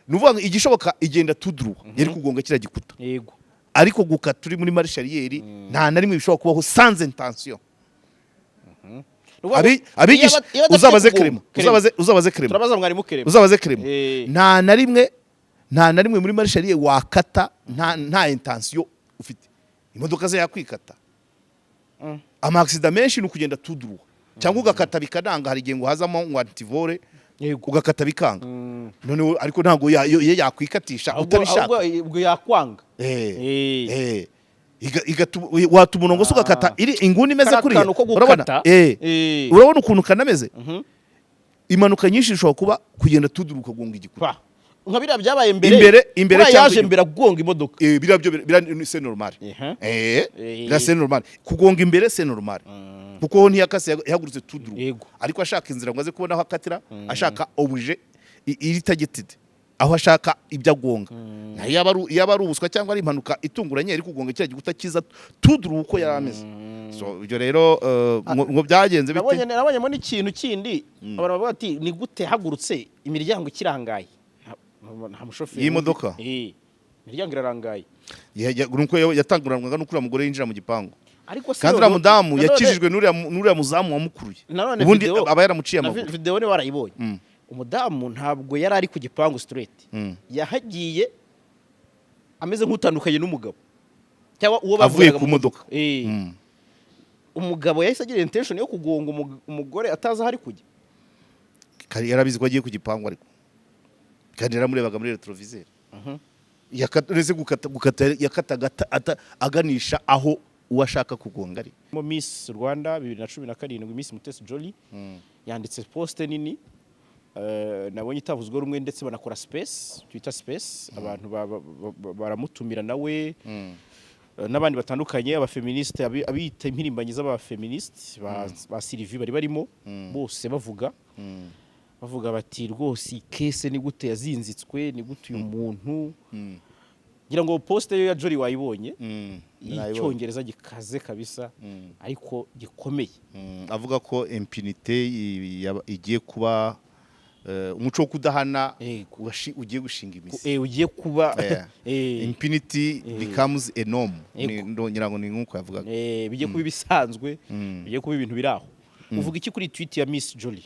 nuvuga igishoboka igenda tudruwa yari kugonga kira gikuta yego ariko gukata turi muri marshalieri nta na rimwe bishobora kubaho sans intention abigisha uzabaze Clement turabaza mwarimu Clement uzabaze Clement nta na rimwe muri marshalieri wakata nta intention ufite imodoka ze yakwikata ama accident menshi n'ukugenda tudruwa cyangwa ugakata bikananga hari gengo hazamo ngo antivore ugakata bikanga none ariko ntago yakwikatisha utabishaka ubwo yakwanga watuma ngo ugakata iri inguni imeze kuri urabona ukuntu kanameze imanuka nyinshi ishobora kuba kugenda tuduruka gonga igikuta nka bira byabaye imbere yaje mbere kugonga imodoka bira c'est normal bira c'est normal kugonga imbere c'est normal kuko ntiyakase yahagurutse tuduru ariko ashaka inzira ngo aze kubona aho akatira ashaka obuje iri targeted aho ashaka ibyo agonga yaba ari ubuswa cyangwa ari impanuka itunguranye ari kugonga cya gikuta kiza tuduru uko yarameze so ibyo rero ngo byagenze bite nabonyemo n'ikintu kindi abantu bavuga ati ni gute hagurutse imiryango ikirangaye nta mushoferi y'imodoka imiryango irarangaye nuko yatanguranwaga no kuri mugore yinjira mu gipangu kandi uriya mudamu yakijijwe n'uriya muzamu wamukuruye ubundi aba yaramuciye amaguru video ni warayibonye umudamu ntabwo yari ari ku gipangu straight yahagiye ameze nk'utandukanye n'umugabo cyangwa uwo avuye ku modoka umugabo yahise agira intention yo kugonga umugore ataza hari kujya kari yarabizi ko agiye ku gipangu ariko kandi yaramurebaga muri retroviseur yakata aganisha aho uwashaka kugonga ari mu Miss Rwanda 2017 Miss Mutesi Jolly yanditse poste nini nabonye itavuzwe rumwe ndetse banakora space Twitter space abantu baramutumira nawe n'abandi batandukanye abafeministe abita impirimbanyi z'abafeministe ba Sylvie bari barimo bose bavuga bati rwose kese ni gute yazinzitswe ni gute uyu muntu ngira ngo poste yo ya Jolly wayibonye icyongereza gikaze kabisa ariko gikomeye avuga ko impunité igiye kuba umuco wo kudahana ugiye gushinga imizi ugiye kuba impunity becomes a norm ngira ngo ni nkuko yavuga bigiye kuba ibisanzwe bigiye kuba ibintu biraho uvuga iki kuri tweet ya Miss Jolly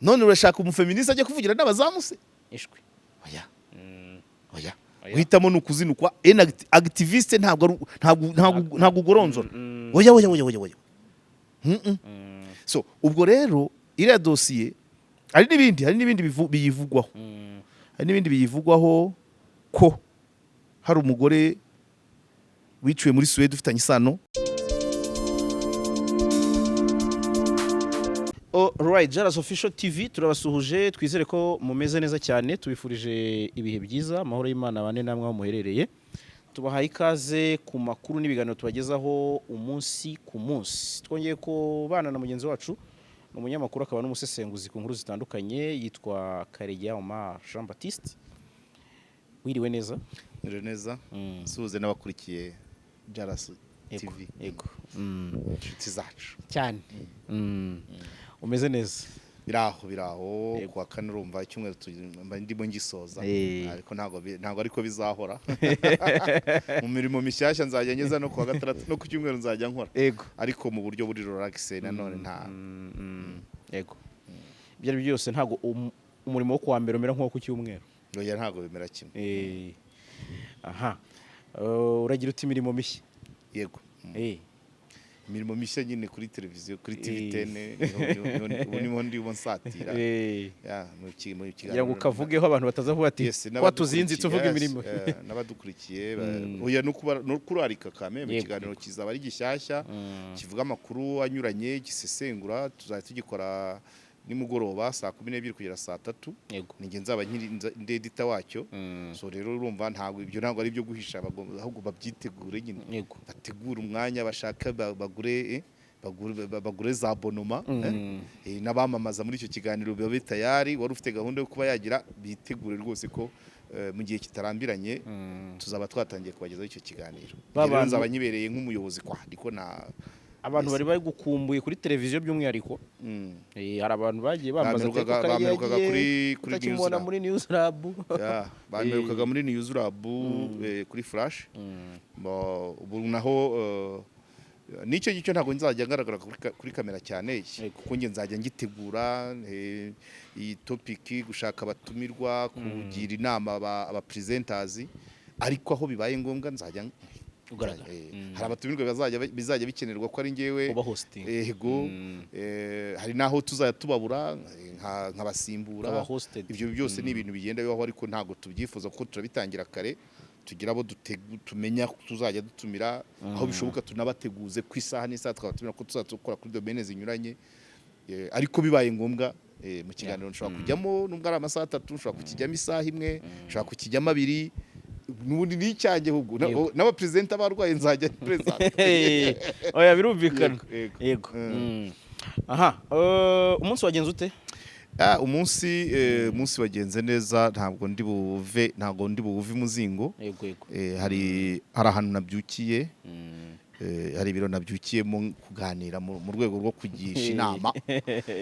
none urashaka umufeministe ajya kuvugira n'abazamuse ishwe oya uhitamo nukuzinukwa activiste ntabwo ugoronzora oya so ubwo rero iriya dosiye hari n'ibindi biyivugwaho ko hari umugore wiciwe muri Suède ufitanye isano Alright, JALAS Official TV turabasuhuje twizere ko mumeze neza cyane tubifurije ibihe byiza amahoro y'Imana bane namwe aho muherereye tubahaye ikaze ku makuru n'ibiganiro tubagezaho umunsi ku munsi twongeye ko bana na mugenzi wacu umunyamakuru akaba n'umusesenguzi ku nkuru zitandukanye yitwa KAREGEYA Jean Baptiste wiriwe neza suze n'abakurikiye JALAS TV yego inshuti zacu cyane umeze neza biraho kwa kane urumva icyumweru ndimo ngisoza ariko ntago ariko bizahora mu mirimo mishyashya nzajya ngeza no kwa gatandatu no ku cyumweru nzajya nkora ariko mu buryo buri relax nanone nta yego ibyo ari byose ntago umurimo wo kuwa mbere umera nko ku cyumweru oya ntago bimera kimwe aha uragira uti imirimo mishya yego imirimo mishya nyine kuri televiziyo kuri TV10 ubu niho ndi nsatira ya ngo kavugeho abantu batazavuga ati kwa tuzinzi tuvuga imirimo n'abadukurikiye oya no kurarika kame mu kiganiro kizaba ari gishyashya kivuga amakuru anyuranye gisesengura tuzatugikora nimugoroba saa 12 kugera saa 3 ninge nzaba ndi editor wacyo so rero urumva ntago ibyo ntago ari byo guhisha ahubwo babyitegure nyine bategura umwanya bashaka bagure za bonoma n'abamamaza muri icyo kiganiro biba bitayari wari ufite gahunda yo kuba yagira bitegure rwose ko mu gihe kitarambiranye tuzaba twatangiye kubagezaho icyo kiganiro nzaba nyibereye nk'umuyobozi kwa ndiko abantu bari bari gukumbuye kuri televiziyo by'umwihariko hari abantu bagiye bambaza bamerukaga kuri Newsrab muri Newsrab bamerukaga muri Newsrab kuri Flash ubu naho nicyo gicyo ntabwo nzajya ngaragara kuri kamera cyane kuko nge nzajya ngitegura iyi topic gushaka abatumirwa kugira inama aba presenters ariko aho bibaye ngombwa nzajya hari abatumirwa bizajya bikenerwa ko ari ngewe yego hari naho tuzajya tubabura nkabasimbura ibyo byose ni ibintu bigenda bibaho ariko ntago tubyifuza kuko turabitangira kare tugira abo tumenya tuzajya dutumira aho bishoboka tunabateguze ku isaha n'isaha twabatumira ko tuzakora kuri domaine zinyuranye ariko bibaye ngombwa mu kiganiro nshobora kujyamo nubwo ari amasaha 3 nshobora kukijyamo isaha imwe nshobora kukijyamo 2 nubundi nicyange ahubwo n'aba president abarwaye nzajya present oya birumvikana yego aha umunsi wagenze ute umunsi wagenze neza ntabwo ndi buve muzingo hari ahantu nabyukiye hari ibiro nabyukiyemo kuganira mu rwego rwo kugisha inama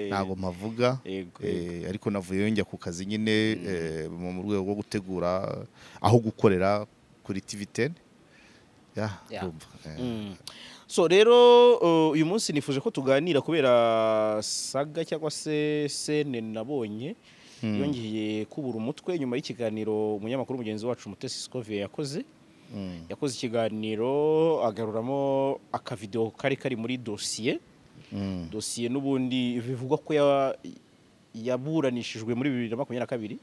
ntabwo mpavuga ariko navuyeyo njya ku kazi nyine mu rwego rwo gutegura aho gukorera kuri TV10 so rero uyu munsi nifuje ko tuganira kubera saga cyangwa se sene nabonye yongeye kubura umutwe nyuma y'ikiganiro umunyamakuru mugenzi wacu Mutesi SCOVIA yakoze ikiganiro agaruramo akavideo kari muri dosiye n'ubundi bivugwa ko yaburanishijwe muri 2022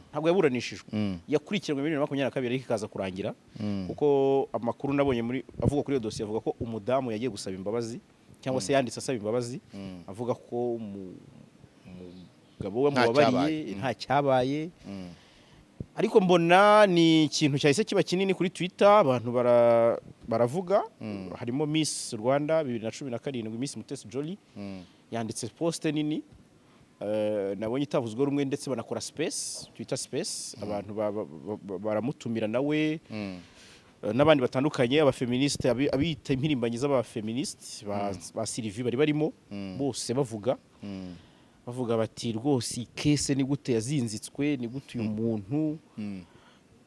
ntabwo yaburanishijwe yakurikiranwe muri 2022 ariko ikaza kurangira kuko amakuru nabonye avuga kuri iyo dosiye avuga ko umudamu yagiye gusaba imbabazi cyangwa se yanditse asaba imbabazi avuga ko umugabo we mubabariye nta cyabaye ariko mbona ni ikintu cyahise kiba kinini kuri Twitter abantu baravuga harimo Miss Rwanda 2017 Miss Mutesi Jolly yanditse post nini nabonye itavuzwe rumwe ndetse banakora Twitter space abantu baramutumira nawe n'abandi batandukanye abafeministe abita impirimbanyi z'abafeministe ba Sylvie bari barimo bose bavuga bati rwose kese ni gute yazinzitswe ni gute uyu muntu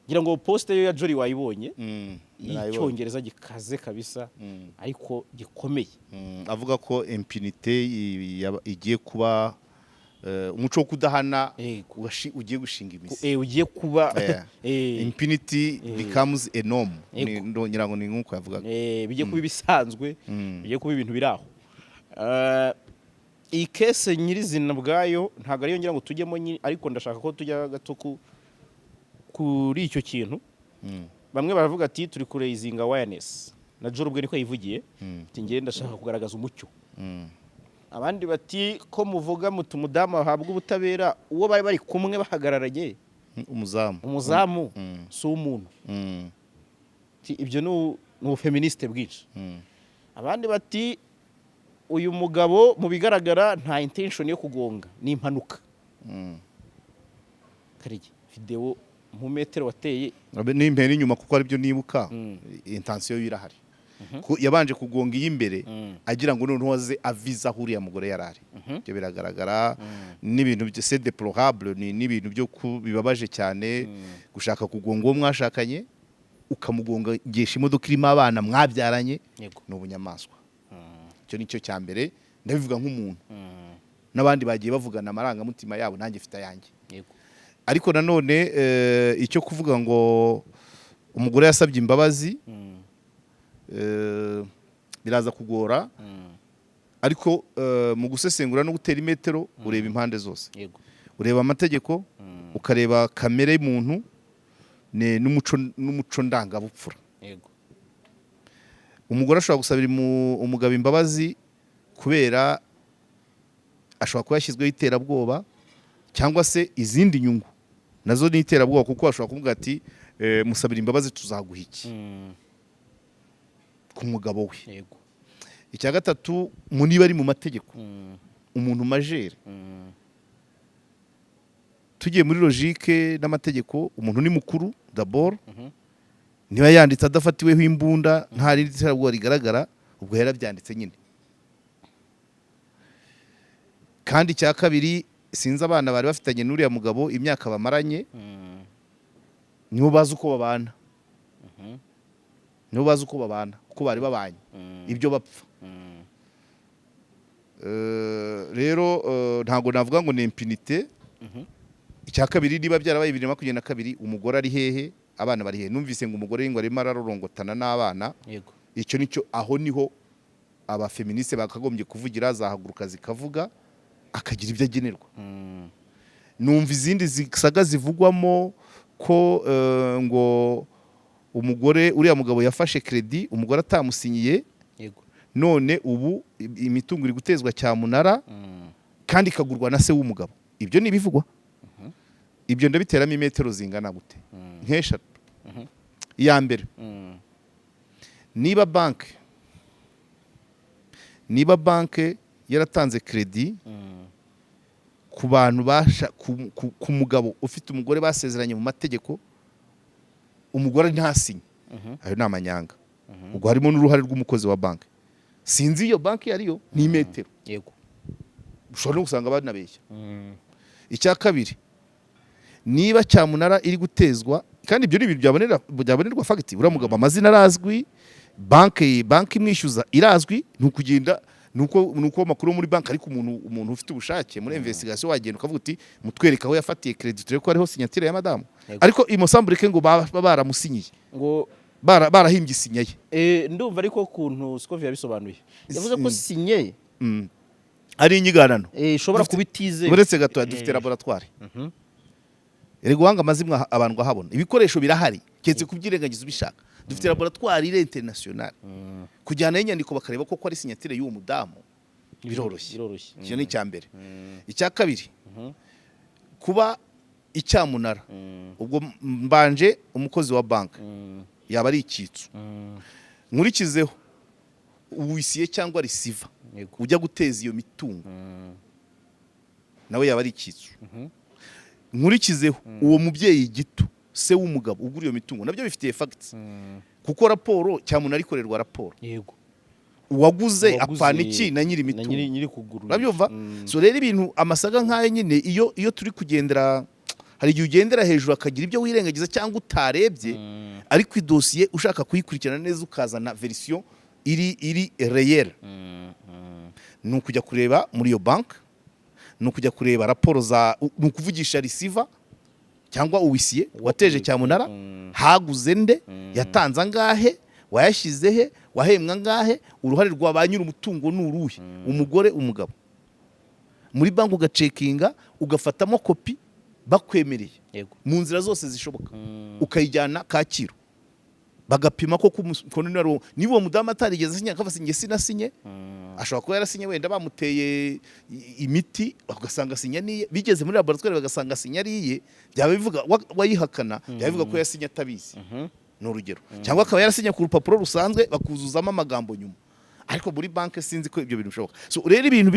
ngira ngo post yo ya Jolly wayibonye icyongereza gikaze kabisa ariko gikomeye avuga ko impunité igiye kuba umuco wo kudahana ugiye gushinga imisi ugiye kuba impunity becomes a norm ngira ngo ni nkuko yavuga bigiye kuba ibisanzwe bigiye kuba ibintu biraho iyi kese nyirizina bwayo ntago ariyo ngira ngo tujyemo ariko ndashaka ko tujya gato kuri icyo kintu bamwe baravuga ati turi kureizinga awareness na Jolly ubwe niko yivugiye ati ngiye ndashaka kugaragaza umucyo abandi bati ko muvuga mutumudamu ahabwa ubutabera uwo bari kumwe bahagararanye umuzamu si umuntu ibyo ni ubufeministe bwinshi abandi bati uyu mugabo mu bigaragara nta intention yo kugonga ni impanuka Karege video mu metero wateye ni impera inyuma kuko ari byo nibuka intention y'irahari yabanje kugonga iyimbere agira ngo noneho aze aviza huriya mugore yarari byo biragaragara n'ibintu c'est déplorable ni ibintu byo bibabaje cyane gushaka kugonga uwo mwashakanye ukamugonga ngesha imodoka irimo abana mwabyaranye no bunyamaswa cyo nicyo cya mbere ndabivuga nk'umuntu n'abandi bagiye bavugana amarangamutima yabo nanjye fita yanjye ariko nanone icyo kuvuga ngo umugore yasabye imbabazi biraza kugora ariko mu gusesengura no gutera imetero ureba impande zose ureba amategeko ukareba kamere y'umuntu n'umuco ndangabupfura umugore ashobora gusabira umugabo imbabazi kubera ashobora kuba yashyizweho iterabwoba cyangwa se izindi nyungu nazo ni iterabwoba kuko ashobora kuvuga ati musabira imbabazi tuzaguha iki ku mugabo we icya gatatu niba ari mu mategeko umuntu majere tugiye muri logique n'amategeko umuntu ni mukuru d'abord niba yanditse adafatiweho imbunda nta rindi terabwoba rigaragara ubwo yarabyanditse nyine. Kandi cya kabiri sinzi abana bari bafitanye n'uriya mugabo imyaka bamaranye nibo bazi uko babana, nibo bazi uko babana, uko bari babanye ibyo bapfa. Rero ntago navuga ngo ni impunité. Icya kabiri niba byarabaye 2022 umugore ari hehe, abana bari hehe? Numvise ngo umugore ngo arimo ararorongotana n'abana. Yego. Icyo nicyo aho niho aba feministe bakagombye kuvugira, zahaguruka zikavuga akagira ibyo agenerwa. Numva izindi zisaga zivugwamo ko ngo umugore uriya mugabo yafashe credit umugore atamusinyiye. Yego. None ubu imitungo iri gutezwa cyamunara kandi ikagurwa na se w'umugabo. Ibyo ni bivugwa. Ibyo ndabiteramo imetero zingana gute? Nk'eshatu. Iya mbere, niba banke yaratanze credit ku bantu ku mugabo ufite umugore basezeranye mu mategeko, umugore ntasinye, ayo ni amanyanga. Ubwo harimo n'uruhare rw'umukozi wa banke. Sinzi iyo banke yariyo ni imetero. Yego. Ushobora no gusanga banabeshya. Icya kabiri, niba cyamunara iri gutezwa, kandi ibyo ni ibintu byabonerwa fact, uriya mugabo amazina arazwi, banke imwishyuza irazwi, ntukugenda nuko makuru muri banke, ariko umuntu ufite ubushake muri investigation wagenda ukavuga uti mutwereka aho yafatiye credit tureko ko ariho signature ya madame. Ariko imosamburike ngo baramusinyiye, ngo barahimbye sinyaye. Ndumva ariko kuntu SCOVIA yabisobanuye, yavuze ko sinye ari inyiganano ishobora kubitize. Uretse gato dufite laboratoire. Erego wanga amazimwe abantu gahabona ibikoresho birahari, ketse kubyirengagiza ubishaka. Dufite laboratoire ire international kujyana inyandiko bakareba ko ari signature y'uwo mudamu biroroshye. Icyo ni icyambere. Icya kabiri, kuba icyamunara, ubwo mbanje umukozi wa bank yaba ari icyitso, nkurikizeho uwisiye cyangwa receiver ujya guteza iyo mitungo nawe yaba ari icyitso, nkurikizeho uwo mubyeyi gito se w'umugabo ugura iyo mitungo, nabyo bifitiye facts. Kuko raporo cyamunara ikorerwa raporo. Yego. Uwaguze apana iki na nyiri mitungo, nyiri kugura. Nabyumva. So rero ibintu amasaga nkaye nyine iyo turi kugendera, hari igihe ugendera hejuru akagira ibyo wirengagiza cyangwa utarebye, ariko idosiye ushaka kuyikurikirana neza ukazana version iri réelle. Nukujya kureba muri iyo bank, nukujya kureba raporo za, nukuvugisha receiver cyangwa uwisiye wateje cyamunara, haguze nde, yatanze angahe, wayashyize he, wahembwa ngahe, uruhare rwa ba nyiri umutungo n'uruhe, umugore umugabo. Muri bank ugacekinga, ugafatamo kopi bakwemereye mu nzira zose zishoboka, ukayijyana Kacyiru bagapima ko kono niba uwo mudamu atarigeze asinya akavuga singe sinasinye, ashobora kuba yarasinye wenda bamuteye imiti bagasanga asinya niye, bigeze muri laboratoire bagasanga asinya ariye, byaba bivuga wayihakana, byaba bivuga ko yasinye atabizi. No urugero. Cyangwa akaba yarasinya ku rupapuro rusanzwe bakuzuzamo amagambo nyuma. Ariko muri banke sinzi ko ibyo bintu bishoboka. So rero ibintu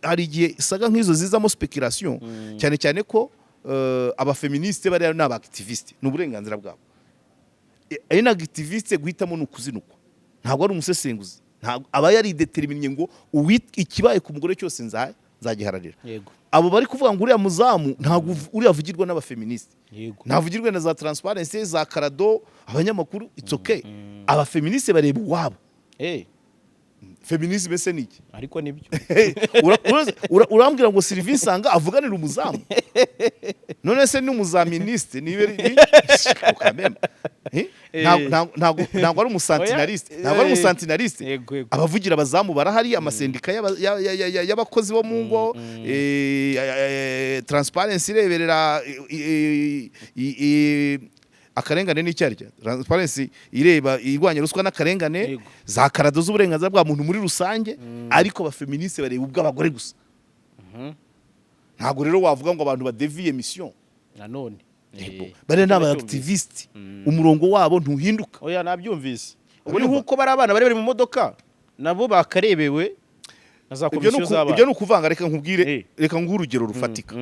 hari igihe saga nk'izo zizamo speculation, cyane cyane ko aba feministe bari n'aba activiste n'uburenganzira bwabo. Ari na activiste guhitamo n'ukuzinukwa, ntabwo ari umusesenguzi, ntabwo aba yari determiné ngo ikibaye ku mugore cyose nzagihararira. Yego. Abo bari kuvuga ngo uriya muzamu ntabwo uriya avugirwa n'aba feministe. Yego. Ntavugirwe na za transparency za karado, abanyamakuru, it's okay. Aba feministe bareba wabo. Feminisme ese niki? Ariko nibyo. Urambwira ngo Sylvie Sanga avuganira umuzamu. None se ni umuzaministe nibe ukamema. Ntabwo ari umusantinariste, ntabwo ari umusantinariste. Abavugira abazamu barahari, amasendika y'abakozi bo mu ngo, transparency ireberera akarengane n'icyarya, transparency ireba irwanya ruswa n'akarengane, za karado z'uburenganzira bwa muntu muri rusange, ariko ba feministe bareba ubw'abagore gusa. Ntabwo rero wavuga ngo abantu badeviye mission nanone. Bare n'aba activiste umurongo wabo ntuhinduka. Oya nabyumvise. Ubu ni nkuko bari abana bari mu modoka nabo bakarebewe na za komisiyo z'abana. Ibyo n'ukuvanga, reka nkubwire, reka nguhe urugero rufatika.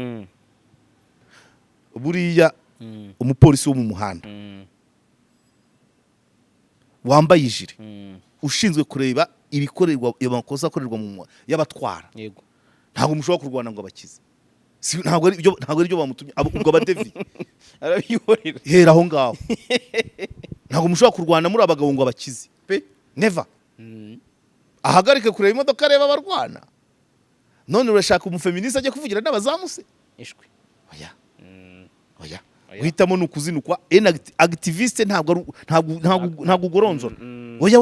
Buriya umupolisi wo mu muhanda wambaye ijire ushinzwe kureba ibikorerwa amakosa akorerwa mu y'abatwara yego ntabwo mushobora kurwana ngo abakize ntabwo ari byo bamutumye ubwo abadevi arabihorera hera aho ngaho ntabwo mushobora kurwana muri abagabo ngo abakize pe never ahagarike kureba imodoka areba abarwana none urashaka umufeministe ajya kuvugira n'abazamuse ishwe oya guhitamo nukuzinukwa activiste ntabwo ugoronzora oya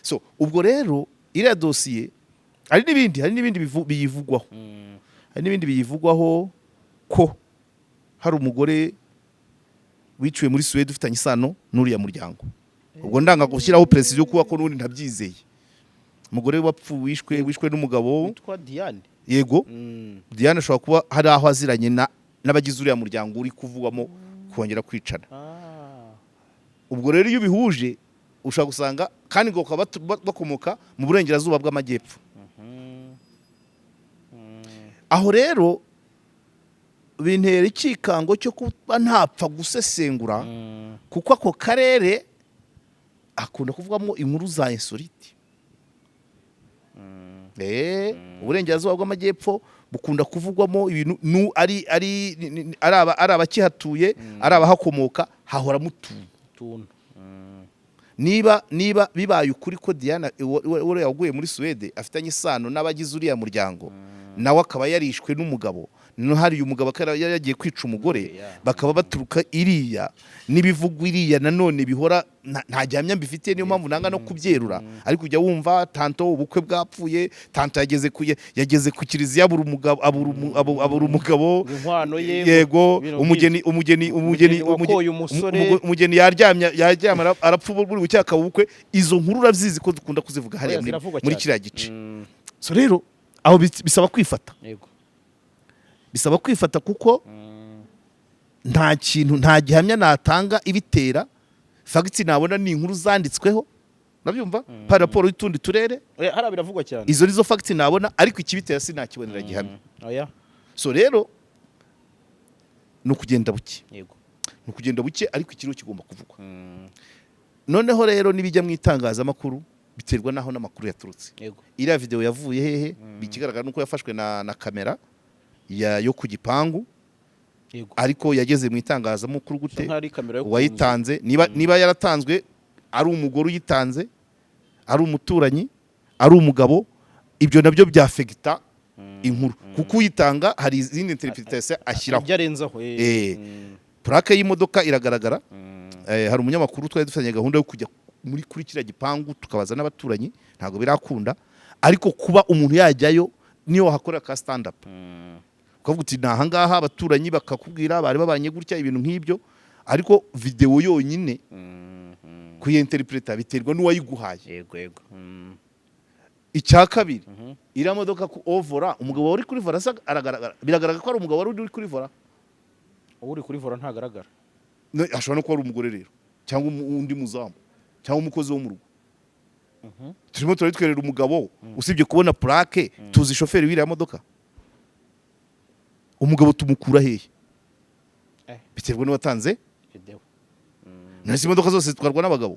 so ubwo rero iriya dosiye hari n'ibindi biyivugwaho ko hari umugore wiciwe muri Suède ufitanye isano n'uriya muryango ubwo ndanga gushyiraho precision kuba ko n'undi ntabyizeye umugore wishwe n'umugabo witwa Diane yego Diane ashobora kuba hari aho aziranye n'abagize uriya muryango uri kuvugwamo kongera kwicana ubwo rero iyo bihuje ushaka gusanga kandi ngo bakomoka mu burengerazuba bw'amajyepfo aho rero bintera ikikango cyo kuba ntapfa gusesengura kuko ako karere akunda kuvugamo inkuru za insolite uburengerazuba bw'amajyepfo bukunda kuvugwamo ibintu ari abakihatuye ari abahakomoka hahora mutuntu niba bibaye ukuri ko Diana we yaguye muri Suède afitanye isano n'abagize uriya muryango nawe akaba yarishwe n'umugabo no hari umugabo yagiye kwica umugore bakaba baturuka iriya n'ibivugwa iriya nanone bihora nta gihamya mbifitiye niyo mpamvu nanga no kubyerura ariko ujya wumva tanto ubukwe bwapfuye tanto yageze ku kiliziya abura umugabo yego umugeni yaryamye arapfa buri bucyaka ubukwe izo nkuru urazizi ko dukunda kuzivuga hariya muri kiriya gice so rero aho bisaba kwifata bisaba kwifata kuko nta gihamya natanga ibitera fagiti nabona ni inkuru zanditsweho nabyumva pa raporo y'utundi turere hara biravugwa cyane izo nizo fagiti nabona ariko ikibitera sinakibonera gihamya so rero nukugenda buke ariko ikiriho kigomba kuvugwa noneho rero nibijya mu itangazamakuru biterwa naho n'amakuru yaturutse iriya video yavuye hehe bikigaragara nuko yafashwe na kamera yo ku gipangu ariko yageze mu itangazamakuru gute wayitanze niba yaratanzwe ari umugore uyitanze ari umuturanyi ari umugabo ibyo nabyo byafegita inkuru kuko uyitanga hari izindi interpretation ashyiraho plaque y'imodoka iragaragara hari umunyamakuru twari dufitanye gahunda yo kujya kuri kiriya gipangu tukabaza n'abaturanyi ntabwo birakunda ariko kuba umuntu yajyayo niyo wahakorera ka stand up ukavuga uti nahangaha abaturanyi bakakubwira bari babanye gutya ibintu nk'ibyo ariko video yonyine kuyinterpreta biterwa n'uwayiguhaye yego icya kabiri iriya modoka ku ovora umugabo wari kuri vora aragaragara biragaragara ko ari umugabo wari uri kuri vora uri kuri vora ntagaragara ashobora no kuba ari umugore rero cyangwa undi muzamu cyangwa umukozi wo mu rugo turimo turatwerera umugabo usibye kubona plaque tuzi shoferi w'iriya modoka umugabo tumukura hehe biterwa n'uwatanze video nasi imodoka zose zitwarwa n'abagabo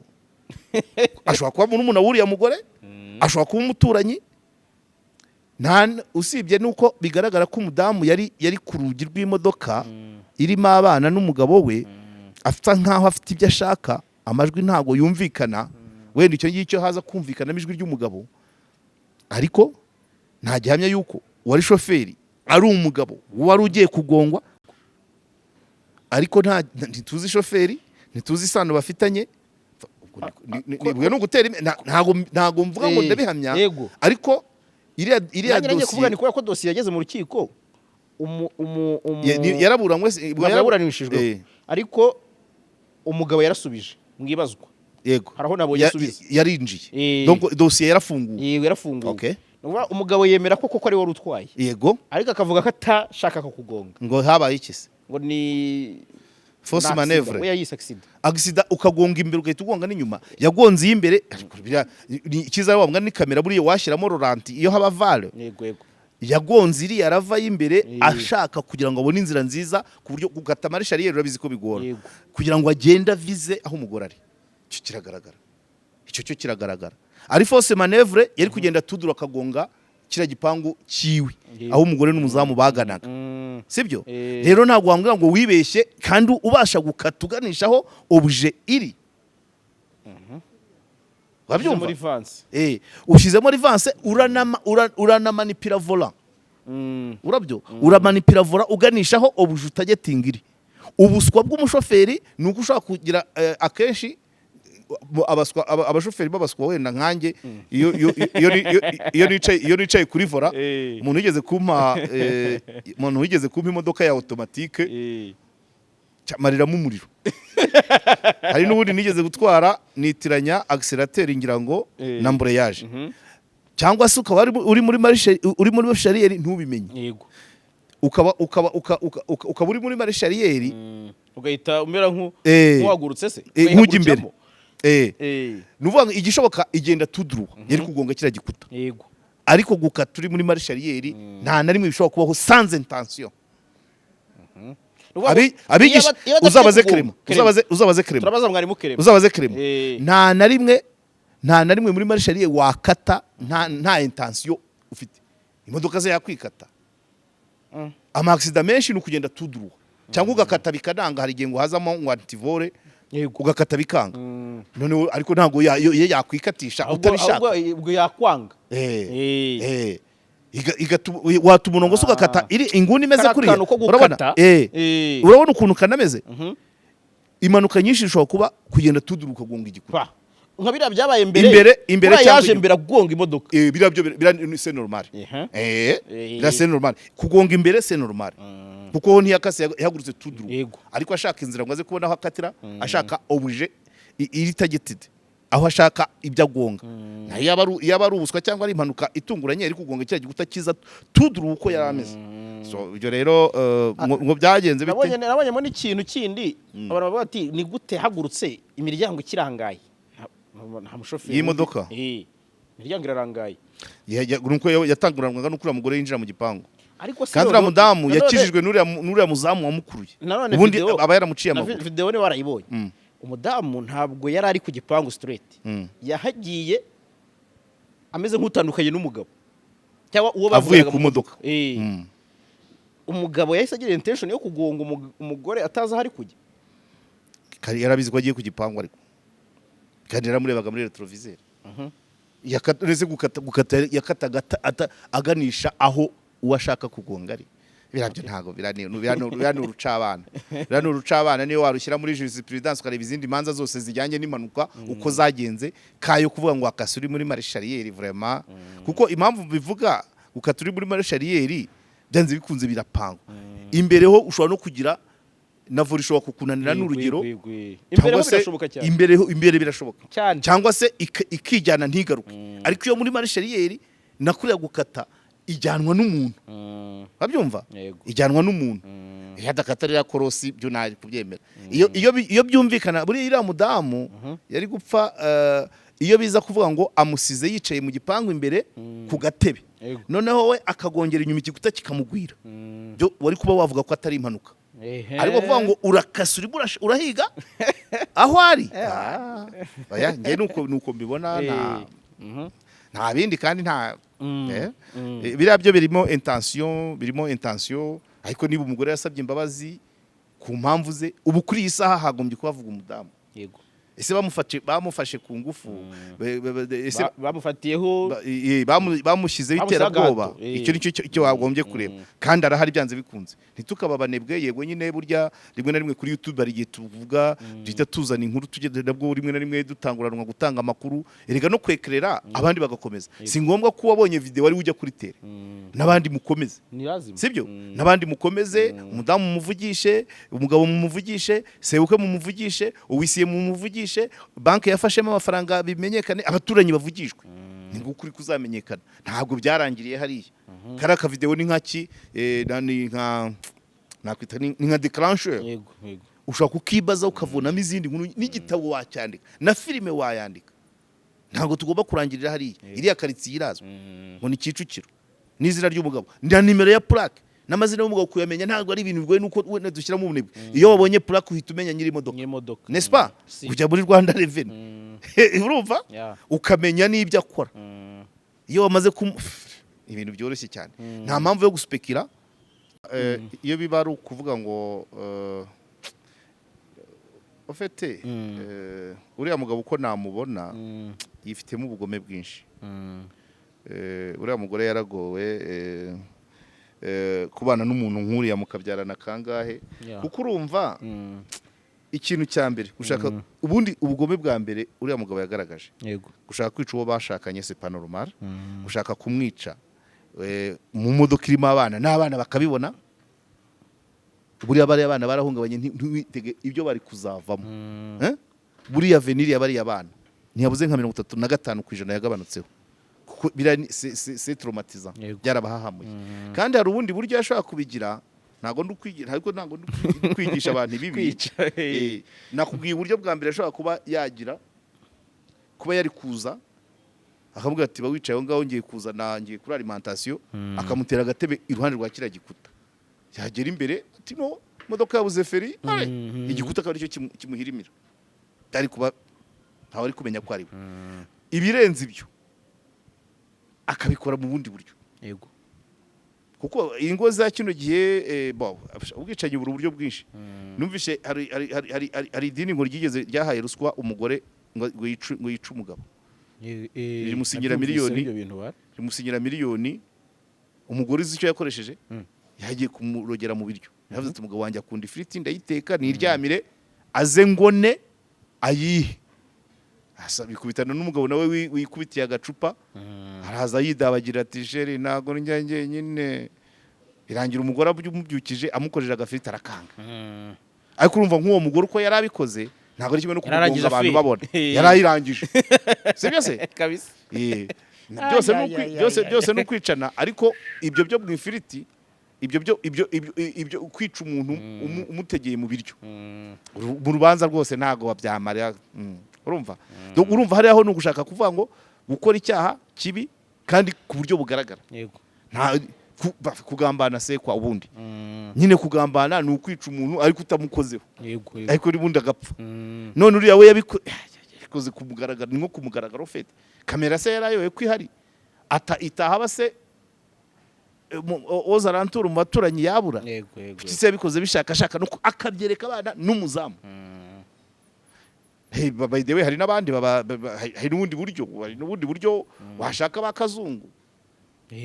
ashobora kuba umuntu wuriya mugore ashobora kuba umuturanyi usibye nuko bigaragara ko umudamu yari ku rugi rw'imodoka irimo abana n'umugabo we afite nkaho afite ibyo ashaka amajwi ntago yumvikana wenda icyo ngicyo haza kumvikana ijwi ry'umugabo ariko nta gihamya yuko wari shoferi ari umugabo wari ugiye kugongwa ariko ntituzi shoferi ntituzi isano bafitanye nibwo no gutera ntago mvuga ngo ndabihamya ariko iriya dosiye kuvuga ko dosiye yageze mu rukiko yaraburanishijwe ariko umugabo yarasubije mwibazwa yego haraho nabonye asubiza yarinjiye donc dosiye yarafunguye okay umugabo yemera ko koko ari wari utwaye yego ariko akavuga ko atashaka ko kugonga ngo habaye ikise ngo ni fausse manœuvre oya yise accident ukagonga imbere ugahita ugonga n'inyuma yagonze y'imbere ikiza wabwa ni kamera buriye washyiramo rolanti iyo haba vale yego yagonze iri yarava y'imbere ashaka kugira ngo abone inzira nziza ku buryo gukata marshal yero rabizi ko bigora kugira ngo agenda vize aho umugore ari cyo kiragaragara icyo cyo kiragaragara ari force manevre yari kugenda tudura akagonga kira gipangu kiwe aho umugore n'umuzamu baganaga sibyo rero ntabwo wambwira ngo wibeshye kandi ubasha gukatuganishaho objet iri wabyumva muri vance ushizemo rivanse uranamanipira volant urabyo uramanipira volant uganishaho obuje utagetingiri ubuswa bw'umushoferi nuko ushaka kugira akenshi abashoferi babaswa wenda nkanjye iyo nicaye kuri volant umuntu wigeze kumpa imodoka ya automatique mariramo umuriro hari n'ubundi nigeze gutwara nitiranya accélérateur ngira ngo na embrayage cyangwa se ukaba uri muri marsharieri ntubimenye yego ukaba uri muri marsharieri ugahita umera nk'uwagurutse se nk'ujya imbere nuvuga igishoboka igenda tudruwa yari kugonga kira gikuta yego ariko gukata uri muri marsharieri nta na rimwe bishobora kubaho sans intention abigisha uzabaze krema turabaza mwarimu krema uzabaze krema nta na rimwe muri marshariye wakata nta intention ufite imodoka ze yakwikata ama accident menshi no kugenda tudruwa cyangwa ugakata bikananga hari igihe ngo hazamo ngo antivore ugakata bikanga none ariko ntago yakwikatisha utabishaka ubwo yakwanga watuma umurongo se ugakata iri inguni imeze kuri urabona ukuntu kanameze impanuka nyinshi zishobora kuba kugenda tuduruka gonga igikuta nka biriya byabaye imbere yaje mbere kugonga imodoka biriya byo c'est normal biriya c'est normal kugonga imbere c'est normal kuko ho ntiyakase yahagurutse tuduruka ariko ashaka inzira ngo aze kubona aho akatira ashaka objet iri targeted aho ashaka ibyo agonga yaba ari ubuswa cyangwa ari impanuka itunguranye ari kugonga cya gikuta kiza tuduru uko yarameze so ibyo rero ngo byagenze bite nabonyemo n'ikintu kindi abantu bavuga bati ni gute hagurutse imiryango ikirangaye nta mushoferi y'imodoka imiryango irarangaye nuko yatanguranwaga no kuri umugore yinjira mu gipangu kandi uriya mudamu yakijijwe n'uriya muzamu wamukuruye ubundi aba yaramuciye amaguru video ni warayibonye umudamu ntabwo yari ari ku gipangu straight yahagiye ameze nk'utandukanye n'umugabo cyangwa uwo avuye ku modoka umugabo yahise agira intention yo kugonga umugore ataza hari kujya kari yarabizi ko agiye ku gipangu ariko kandi yaramurebaga muri retroviseur yakataga aganisha aho uwashaka kugonga ari birabyo ntago biranura niyo warushyira muri jurisprudence ukareba izindi manza zose zijyanye n'impanuka uko zagenze kayo kuvuga ngo akasuri muri marsharieri vraiment kuko impamvu bivuga ukaturi muri marsharieri byanze bikunze birapanga imbere ho ushobora no kugira navura ishobora kukunanira n'urugero imbere birashoboka cyangwa se ikijyana ntigaruke ariko iyo muri marsharieri nakuriya gukata ijyanwa n'umuntu babyumva ijyanwa n'umuntu yadakatarira korosi byo nari kubyemera iyo byumvikana buri iriya mudamu yari gupfa iyo biza kuvuga ngo amusize yicaye mu gipangu imbere ku gatebe noneho we akagongera inyuma igikuta kikamugwira byo wari kuba wavuga ko atari impanuka ariko kuvuga ngo urakasura urahiga aho ari oya nge nuko mbibona nta bindi kandi nta biriya byo birimo intention ariko niba umugore yasabye imbabazi ku mpamvu ze ubu kuri iyi saha hagombye kubavuga umudamu yego ese bamufashe ku ngufu bamufatiyeho bamushyizeho iterabwoba icyo nicyo wagombye kureba kandi arahari byanze bikunze ntitukaba abanebwe yego nyine burya rimwe na rimwe kuri YouTube hari igihe tuvuga duhita tuzana inkuru tugenda nabwo rimwe na rimwe dutanguranwa gutanga amakuru erega no kwekerera abandi bagakomeza si ngombwa ko wabonye video wari ujya kuri tele nabandi mukomeze sibyo nabandi mukomeze umudamu mumuvugishe umugabo mumuvugishe sebuke mumuvugishe uwisiye mumuvugishe banki yafashemo amafaranga bimenyekane abaturanyi bavugishwe ni ngukuri kuzamenyekana ntabwo byarangiriye hariya karaka video ni nkaki nakwita ni nka declencher ushaka kukibaza ukavunamo izindi nkuru n'igitabo wacyandika na filime wayandika ntabwo tugomba kurangirira hariya iriya karitsiye irazwe ngo ni Kicukiro n'izina ry'umugabo nda nimero ya plaque n'amazina y'umugabo kuyamenya ntabwo ari ibintu bigoye nuko we dushyiramo ubunebwe iyo wabonye plaque uhita umenya nyiri imodoka n'est-ce pas kujya muri Rwanda Revenue urumva ukamenya n'ibyo akora iyo wamaze ibintu byoroshye cyane nta mpamvu yo guspekira iyo biba ari ukuvuga ngo ofete uriya mugabo uko namubona yifitemo ubugome bwinshi uriya mugore yaragowe kubana n'umuntu nk'uriya mukabyarana kangahe kuko urumva ikintu cya mbere gushaka ubundi ubugome bwa mbere uriya mugabo yagaragaje gushaka kwica uwo bashakanye c'est pas normal gushaka kumwica mu modoka irimo abana n'abana bakabibona buriya bari abana barahungabanye ntiwitege ibyo bari kuzavamo buriya veniri yabari abana ntiyabuze nka 35% yagabanutseho kuko c'est traumatisant byarabahahamuye kandi hari ubundi buryo yashaka kubigira ntago ndukwigisha abantu ibibi nakubwiye uburyo bwa mbere ashobora kuba yagira kuba yari kuza akavuga ati ba wicaye aho ngaho ngiye kuza nangiye kuri alimentation akamutera agatebe iruhande rwa kira gikuta yagera imbere ati no modoka yabuze feri igikuta kandi cyo kimuhirimira ari kuba ntawe ari kumenya ko ari ibirenze ibyo akabikora mu bundi buryo kuko ingo za kino gihe ubwicanyi buri uburyo bwinshi numvishe hari idini ngo ryigeze ryahaye ruswa umugore ngo yice umugabo rimusinyira miliyoni umugore uzi icyo yakoresheje yagiye kumurogera mu biryo yavuze ati umugabo wanjye akunda ifiriti ndayiteka niryamire aze ngone ayihe bikubitana n'umugabo nawe wikubitiye agacupa araza yidabagira ati sheri ntago njye nyine birangira umugore abyumubyukije amukojeje agafiriti arakanga ariko urumva nk'uwo mugore uko yari abikoze ntago ari kimwe no kumugonga abantu babona yarayirangije sibyo se kabisa byose no kwicana ariko ibyo byo mu ifiriti ibyo kwica umuntu umutegeye mu biryo mu rubanza rwose ntago wabyamara urumva hari aho nugushaka kuvuga ngo gukora icyaha kibi kandi ku buryo bugaragara kugambana sekwa ubundi nyine kugambana ni ukwica umuntu ariko utamukozeho ariko ubundi agapfa none uriya we yabikoze kumugaragara ni nko kumugaragara ufite kamera se yarayoye kwihari itaha base oza rantura mu baturanyi yabura kuki se yabikoze bishakashaka nuko akabyereka abana n'umuzamu by the way hari n'abandi hari n'ubundi buryo washaka bakazungu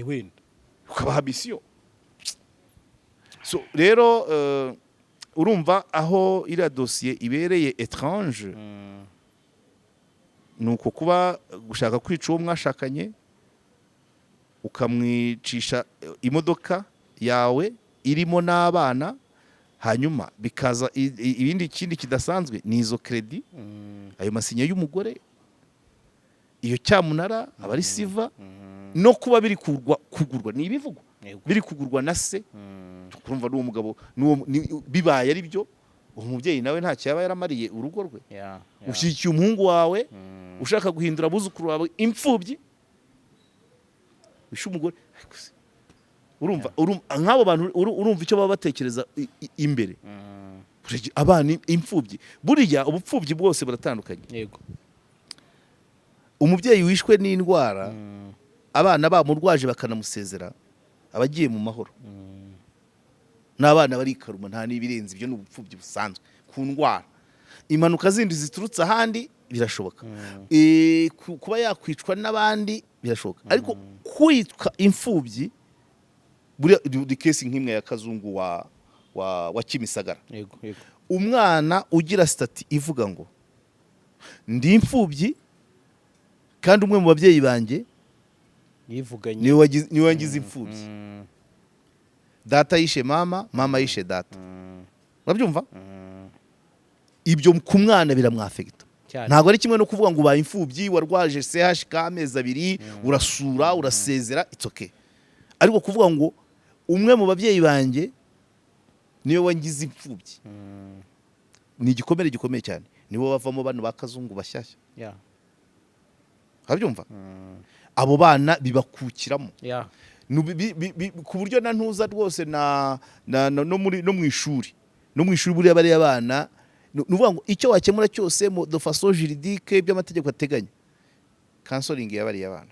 wenda ukabaha misiyo so rero urumva aho iriya dosiye ibereye étrange nuko kuba gushaka kwica uwo mwashakanye ukamwicisha imodoka yawe irimo n'abana hanyuma bikaza ikindi kidasanzwe ni izo kredi ayo masinya y'umugore iyo cyamunara abari siva no kuba biri kugurwa ni ibivugwa biri kugurwa na se kurumva n'uwo mugabo bibaye ari byo umubyeyi nawe nta cyaba yaramariye urugo rwe ushyikiye umuhungu wawe ushaka guhindura abuzukuru wawe imfubyi wishe umugore urumva nk'abo bantu urumva icyo baba batekereza imbere abana imfubyi buriya ubupfubyi bwose buratandukanye umubyeyi wishwe n'indwara abana bamurwaje bakanamusezera abagiye mu mahoro n'abana barikaruma nta n'ibirenze ibyo n'ubupfubyi busanzwe ku ndwara impanuka zindi ziturutse ahandi birashoboka kuba yakwicwa n'abandi birashoboka ariko kwitwa imfubyi buriya di case nk'imwe ya Kazungu wa Kimisagara umwana ugira stati ivuga ngo ndi imfubyi kandi umwe mu babyeyi banjye yivuganye ni wangize imfubyi data yishe mama yishe data urabyumva ibyo ku mwana biramwafekita ntabwo ari kimwe no kuvuga ngo ubaye imfubyi warwaje CHK amezi 2 urasura urasezera it's okay ariko kuvuga ngo umwe mu babyeyi banjye niwe wangize imfubyi ni igikomere gikomeye cyane nibo bavamo bano bakazungu bashyashya urabyumva abo bana bibakukiramo ku buryo na ntuza rwose no mu ishuri buriya bari abana nuvuga ngo icyo wakemura cyose mu de façon juridique by'amategeko ateganya counseling yabariye abana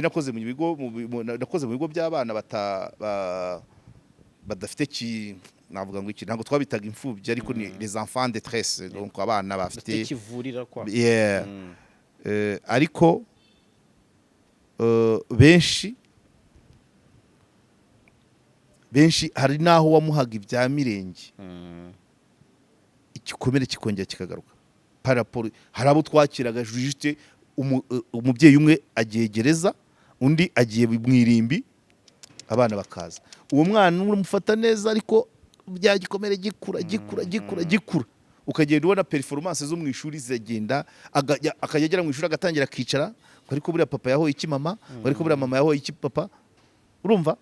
nakoze mu bigo by'abana badafite navuga ngo iki ntabwo twabitaga imfubyi ariko ni les enfants de détresse donc abana bafite kivurira kwa ariko benshi hari naho wamuhaga ibya mirenge igikomere kikongera kikagaruka paraporo hari abo twakiraga juste umubyeyi umwe agiye gereza undi agiye mu irimbi abana bakaza uwo mwana umufata neza ariko bya gikomere gikura ukagenda ubona performance zo mu ishuri zagenda akajya agera mu ishuri agatangira akicara ariko buriya papa yahoye iki mama ariko buriya mama yahoye iki papa urumva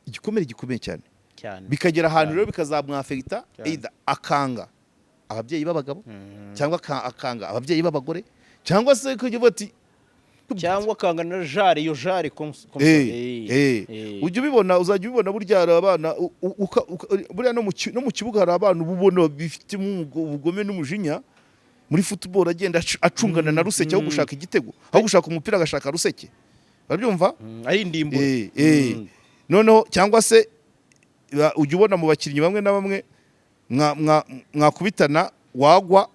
igikomere gikomeye cyane bikagera ahantu rero bikazamwafekita either akanga ababyeyi b'abagabo cyangwa akanga ababyeyi b'abagore cyangwa se kugira bati cyangwa akanga na jare iyo jare ujye ubibona uzajya ubibona burya abana buriya no mu kibuga hari abana ubona bifite ubugome n'umujinya muri football agenda acungana na ruseke aho gushaka igitego aho gushaka umupira agashaka ruseke barabyumva ari indimbura noneho cyangwa se ujye ubona mu bakinnyi bamwe na bamwe mwakubitana wagwa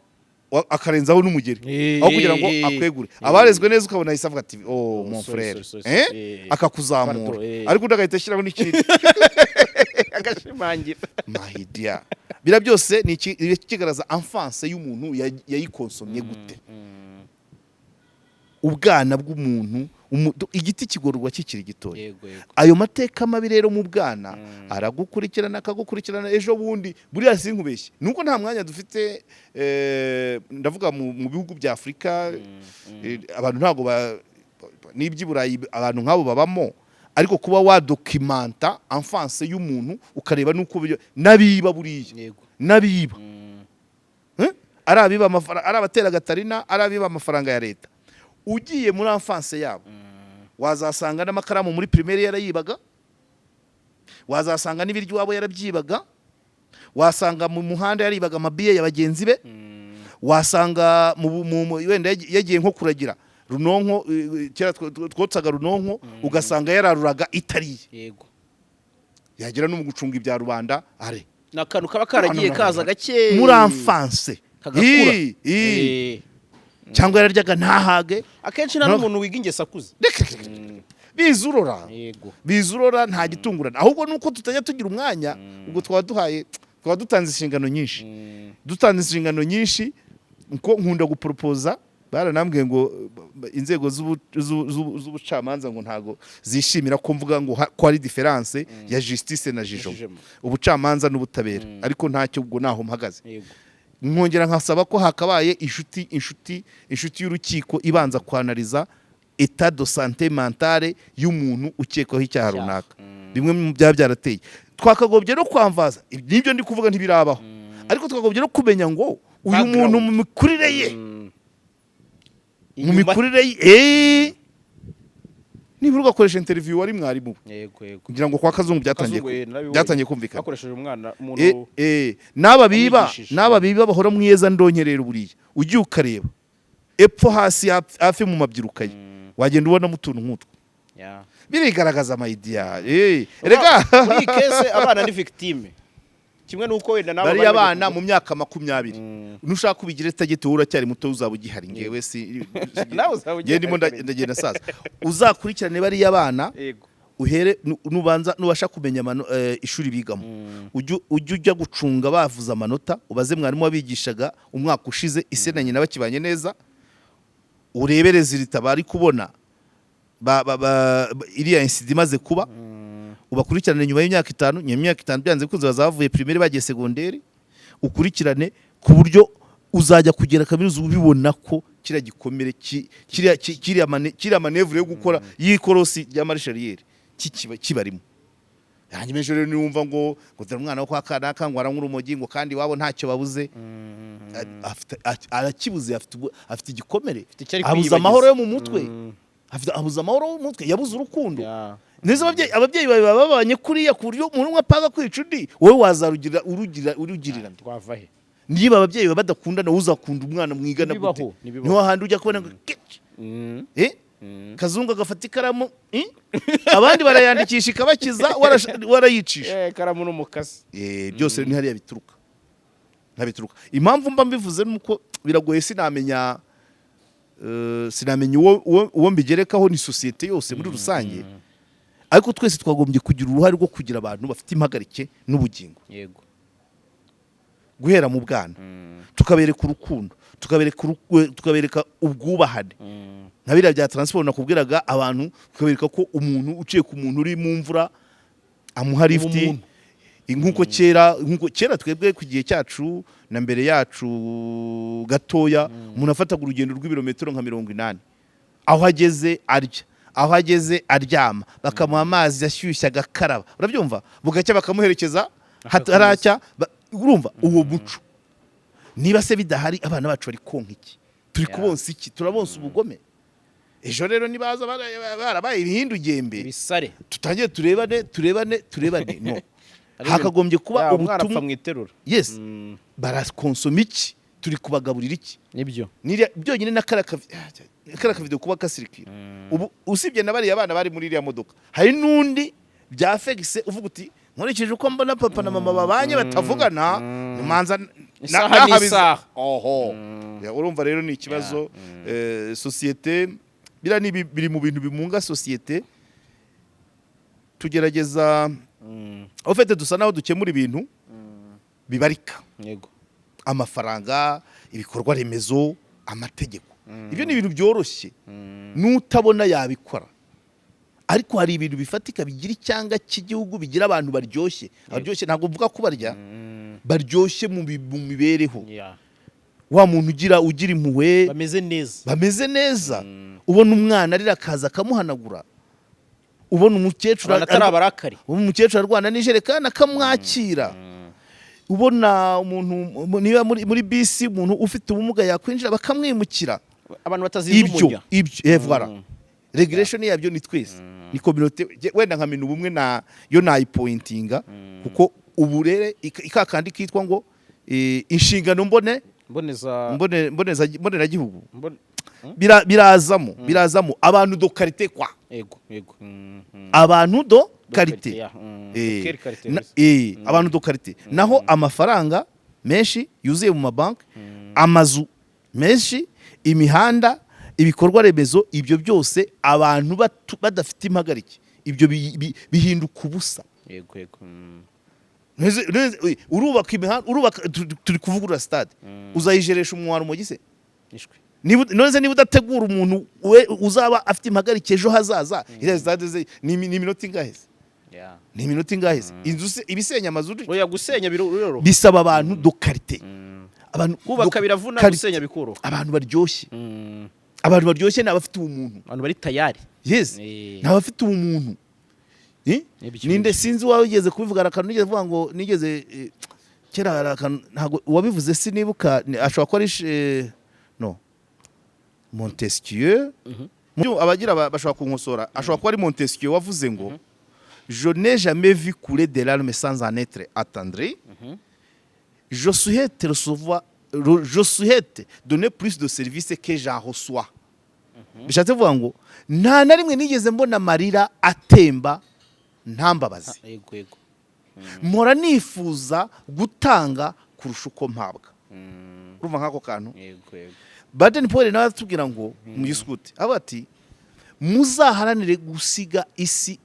akarenzaho n'umugeri aho kugira ngo akwegure abarezwe neza ukabona ahise avuga ati oh mon frère akakuzamura ariko undi agahita ashyiraho n'ikindi agashimangira mahidia bira byose ni kigaragaza enfance y'umuntu yayikonsomye gute ubwana bw'umuntu igiti kigororwa kikiri gitoya ayo mateka mabi rero mu bwana aragukurikirana akagukurikirana ejo bundi buriya sinkubeshye nuko nta mwanya dufite ndavuga mu bihugu bya Afrika abantu ntago n'iby'Iburayi abantu nk'abo babamo ariko kuba wadokimanta enfance y'umuntu ukareba nuko nabiba buriya nabiba arabiba amafaranga arabatera gatarina arabiba amafaranga ya leta ugiye muri enfance yabo wazasanga n'amakaramu muri primaire yarayibaga wazasanga n'ibiryo wabo yarabyibaga wasanga mu muhanda yaribaga amabiye y'abagenzi be wasanga wenda yagiye nko kuragira runonko kera twotsaga runonko ugasanga yararuraga itariye yego yagira no mu gucunga ibya rubanda are nakantu kaba karagiye kaza gake muri enfance kagakura cyangwa yararyaga ntahage akenshi nta n'umuntu wiga ingesa akuze bizurora nta gitungurana ahubwo nuko tutajya tugira umwanya ubwo twaba dutanze inshingano nyinshi uko nkunda guporopoza baranambwiye ngo inzego z'ubucamanza ngo ntago zishimira ko mvuga ngo ko ari difference ya justice na jijoma ubucamanza n'ubutabera ariko ntacyo ubwo naho mpagaze nkongera nkasaba ko hakabaye inshuti y'urukiko ibanza kwanariza état de santé mentale y'umuntu ukekwaho icyaha runaka bimwe mu byarateye twakagobye no kwamvaza nibyo ndi kuvuga ntibirabaho ariko twakagobye no kumenya ngo uyu muntu mu mikurire ye nibura ugakoresha interview wari mwarimu kugira ngo kwa Kazungu byatangiye kumvikana akoresheje umwana umuntu n'aba biba bahora mwiyeza ndonkerera buriya ugiye ukareba epfo hasi hafi mu mabyirukaye wagenda ubona mutuntu nk'utwo birigaragaza amaidea erega muri case abana ni victime kimwe nuko wenda nabo bari abana mu myaka 20 nushaka kubigira tagete uracyari muto uzaba ugihari ngewe si nge ndimo ndagenda saza uzakurikirane bari abana uhere nubanza nubasha kumenya ishuri bigamo ujya gucunga bavuza amanota ubaze mwarimu wabigishaga umwaka ushize isenanye n'abakibanye neza urebereze ritabari kubona iriya incident imaze kuba ubakurikirane nyuma y'imyaka 5 byanze kuza bazavuye primaire bagiye secondaire ukurikirane ku buryo uzajya kugera kaminuza ubibona ko kira gikomere kiriya manevre yo gukora y'ikorosi ya marshalier kibarimo hanyuma ejo rero niwumva ngo dore umwana wo kwa kanaka ngo arank'urumogi ngo kandi wabo ntacyo babuze arakibuze afite igikomere abuza amahoro yo mu mutwe abuza amahoro yo mu mutwe yabuze urukundo neza ababyeyi bawe babanye kuriya ku buryo umuntu umwe apaga kwica undi wowe urugirira twava he niba ababyeyi badakundana uzakunda umwana mwigana gute niho handi ujya kubona kazungu agafata ikaramu abandi barayandikisha ikabakiza warayicisha ikaramu n'umukasi byose ni hariya bituruka ntabituruka impamvu mba mbivuze nuko biragoye sinamenya uwo mbigerekaho ni societe yose muri rusange ariko twese twagombye kugira uruhare rwo kugira abantu bafite impagarike n'ubugingo yego guhera mu bwana tukabereka urukundo tukabereka ubwubahane nka biriya bya transport nakubwiraga abantu tukabereka ko umuntu uciye ku muntu uri mu mvura amuha lift nkuko kera twebwe ku gihe cyacu na mbere yacu gatoya umuntu afataga urugendo rw'ibirometero nka 80 aho ageze arya aho ageze aryama bakamuha amazi ashyushye agakaraba urabyumva bugacya bakamuherekeza haracya urumva uwo muco niba se bidahari abana bacu bari konka iki turi kubonsa iki turabonsa ubugome ejo rero nibaza barabaye ibihindugembe bisare tutangiye turebane no hakagombye kuba ubutumwa mwiterura yes barakonsoma iki turi kubagaburira iki nibyo byonyine na karaka video kuba kasirikira ubu usibye nabari abana bari muri iriya modoka hari nundi bya Felix uvuga uti nkurikije uko mbona papa na mama babanye batavugana nimanza isaha oho urumva rero ni ikibazo societe biri mu bintu bimunga societe tugerageza ofete dusa naho dukemura ibintu bibarika yego amafaranga ibikorwa remezo amategeko ibyo ni ibintu byoroshye nutabona yabikora ariko hari ibintu bifatika bigira icyanga cy'igihugu bigira abantu baryoshye ntabwo mvuga ko barya baryoshye mu mibereho wa muntu ugira impuhwe bameze neza ubona umwana arira akaza akamuhanagura ubona umukecuru arwana n'ijerekani akamwakira ubona umuntu niba muri bisi umuntu ufite ubumuga yakwinjira bakamwimukira abantu batazijugunya ibyo voilà regulation yabyo ni twese ni community wenda nka mintu bumwe na yo nayipointinga kuko uburere ikakandi kitwa ngo inshingano mbonera gihugu birazamo abantu do karite kwa yego abantu do karite abantu do karite naho amafaranga menshi yuzuye mu mabanki amazu menshi imihanda ibikorwa remezo ibyo byose abantu badafite impagarike ibyo bihinduka ubusa yego urubaka imihanda turi kuvugurura stade uzayijeresha umwaro mu gise niba udategura umuntu uzaba afite impagarike ejo hazaza iriya stade ni iminota ingahe ni iminota ingahe inzu ibisenya amazu gusenya bisaba abantu do karite abantu kubaka biravuna gusenya bikoro abantu baryoshye n'abafite ubumuntu abantu bari tayari yes n'abafite ubumuntu ninde sinzi wawe ugeze kubivuga akantu nigeze vuga ngo nigeze kera ntago wabivuze sinibuka ashobora ko ari no Montesquieu abagira bashobora kunkosora ashobora ko ari Montesquieu wavuze ngo je n'ai jamais vu couler des larmes sans en être attendri je souhaite donner plus de services que j'en reçois bishatse vuga ngo nta na rimwe nigeze mbona amarira atemba ntambabazi mpora nifuza gutanga kurusha uko mpabwa urumva nk'ako kantu Baden Paul nawe atubwira ngo mu giskuti abati muzaharanire gusiga isi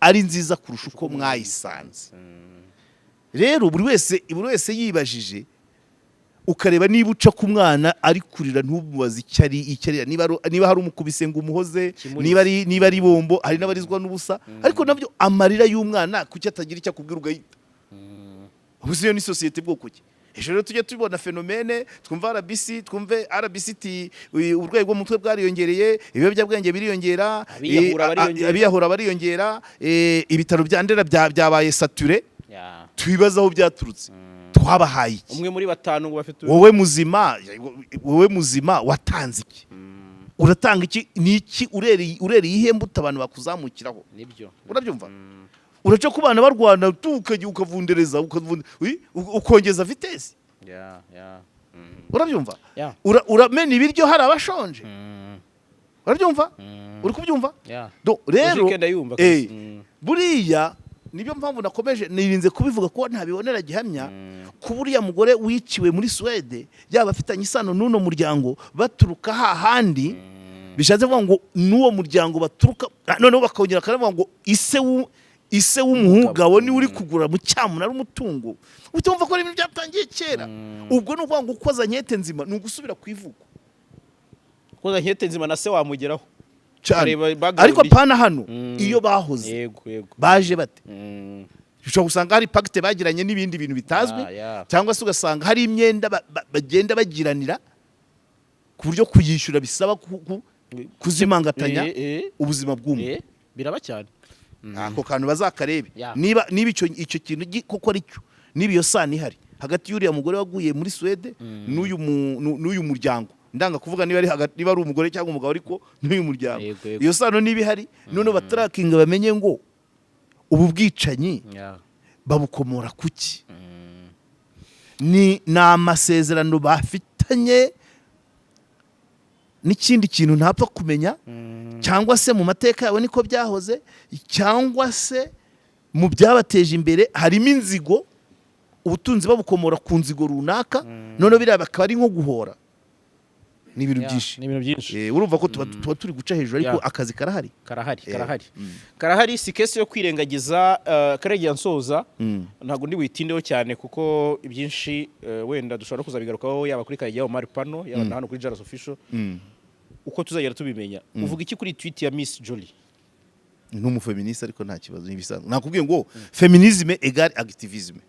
ari nziza kurusha uko mwayisanze rero buri wese yibajije ukareba niba uca ku mwana ari kurira ntumubaze icyari niba hari umukubise ngo umuhoze niba ari bombo hari n'abarizwa n'ubusa ariko nabyo amarira y'umwana kuki atagira icyo akubwira ugahita ubuze yo ni societe bwoko ki ejo rero tujye tubona fenomene twumva RBC urwego rw'umutwe bwariyongereye ibiyobyabwenge biriyongera abiyahura bariyongera ibitaro bya Ndera byabaye saturé twibaza aho byaturutse twabahaye iki umwe muri batanu ngo bafite wowe muzima watanze iki uratanga iki niki urere ihembuta abantu bakuzamukiraho nibyo urabyumva uraca ku bana barwana tukaje ukavundereza ukongeza vitesse urabyumva uramena ibiryo hari abashonje urabyumva uri kubyumva rero buriya nibyo mpamvu nakomeje nirinze kubivuga ko ntabibonera gihamya ku buriya mugore wiciwe muri Swede yaba afitanye isano n'uno muryango baturuka hahandi bishatse kuvuga ngo n'uwo muryango baturuka noneho bakongera karavuga ngo ise w'umuhugabo ni uri kugura mu cyamunara umutungo utumva ko ibintu byatangiye kera ubwo no kuvuga ngo ukoza nkete nzima ni ugusubira kwivuga ukoza nkete nzima na se wamugeraho ariko pana hano iyo bahoze baje bate ushobora gusanga hari pacte bagiranye n'ibindi bintu bitazwi cyangwa se ugasanga hari imyenda bagenda bagiranira ku buryo kuyishyura bisaba kuzimangatanya ubuzima bw'umuntu biraba cyane ako kantu bazakarebe niba icyo kintu koko ari cyo niba iyo sano ihari hagati y'uriya mugore waguye muri Swede n'uyu muryango ndanga kuvuga niba ari umugore cyangwa umugabo ariko n'uyu muryango iyo sano niba ihari none batarakinga bamenye ngo ubu bwicanyi babukomora kuki ni amasezerano bafitanye n'ikindi kintu ntapfa kumenya cyangwa se mu mateka yawe niko byahoze cyangwa se mu byabateje imbere harimo inzigo ubutunzi babukomora ku nzigo runaka none biriya bakaba ari nko guhora ni ibintu byinshi urumva ko tuba turi guca hejuru ariko akazi karahari si kesi yo kwirengagiza Karegeya nsoza ntabwo ndi witindeho cyane kuko ibyinshi wenda dushobora kuzabigarukaho yaba kuri Karegeya Omar Pano yaba na hano kuri JALAS official uko tuzagera tubimenya uvuga iki kuri tweet ya Miss Jolie n'umufeministe ariko nta kibazo nibisanzwe nakubwiye ngo feminisme égale activisme